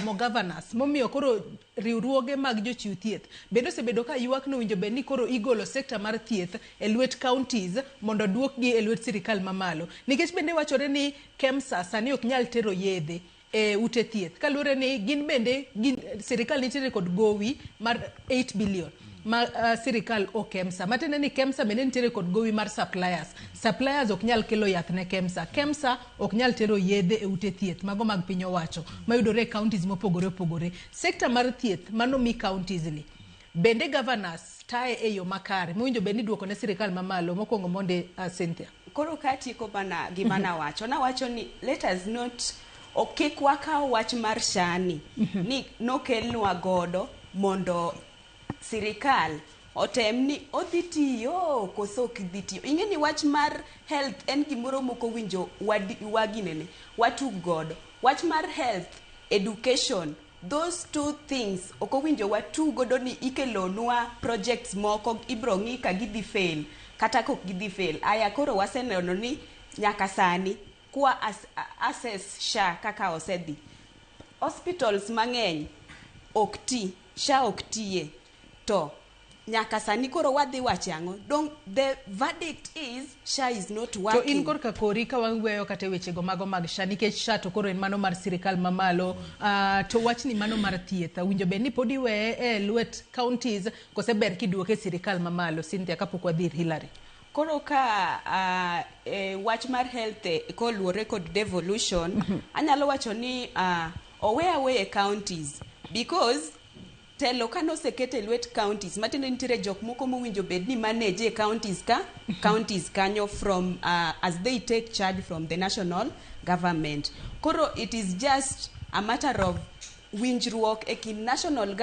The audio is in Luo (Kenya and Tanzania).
otamo governors momiyo koro riwruoge mag jochiw thieth bende osebedo ka ywak no winjo bed ni koro igolo sekta mar thieth e lwet counties mondo duokgi e lwet sirikal mamalo, nikech bende wachore ni KEMSA sani ok nyal tero yedhe e ute thieth kaluwore ni gin bende sirikal nitiere kod gowi mar 8 billion ma sirikal o KEMSA matende ni KEMSA bende nitiere kod gowi mar suppliers ok nyal kelo yath ne KEMSA ok nyal tero yedhe e ute thieth mago mag piny owacho mayudore e counties mopogore opogore. Sekta mar thieth mano mi counties ni bende governors tae e yo makare mowinjo bed ni duoko ne sirikal mamalo. Mokwongo monde Cynthia. Koro katieko bana gima nawacho ni let us not kik wakaw wach mar shani ni nokelnwa godo mondo sirikal otem ni odhi tiyo koso ok dhi tiyo. Ing'e ni wach mar health en gimoro moko winjo waginene watug godo. Wach mar health, education, those two things ok winjo watug godo ni ikelonwa projects moko ibro ng'i ka gidhi fail kata kok gidhi fail. Aya koro waseneno ni nyaka sani kwa assess SHA kaka osedhi. Hospitals mang'eny ok ti, SHA ok tiye. To nyaka sani koro wadhi wachango. The verdict is SHA is not working. To in korka kori ka waweyo kata wechego mago mag SHA nikech SHA to koro en mano mar sirikal mamalo, to wachni mano mar thieth winjo bed ni pod iweye e lwet counties kose ber kiduoke sirikal mamalo. Cynthia kapok wadhi Hillary. Koro ka wach mar health koluwore kod devolution anyalo wacho ni owe away counties because telo kano sekete lwet counties matinde nitire jok moko mowinjo bed ni manage counties kanyo from as they take charge from the national government. Koro it is just a matter of winjruok e kin national government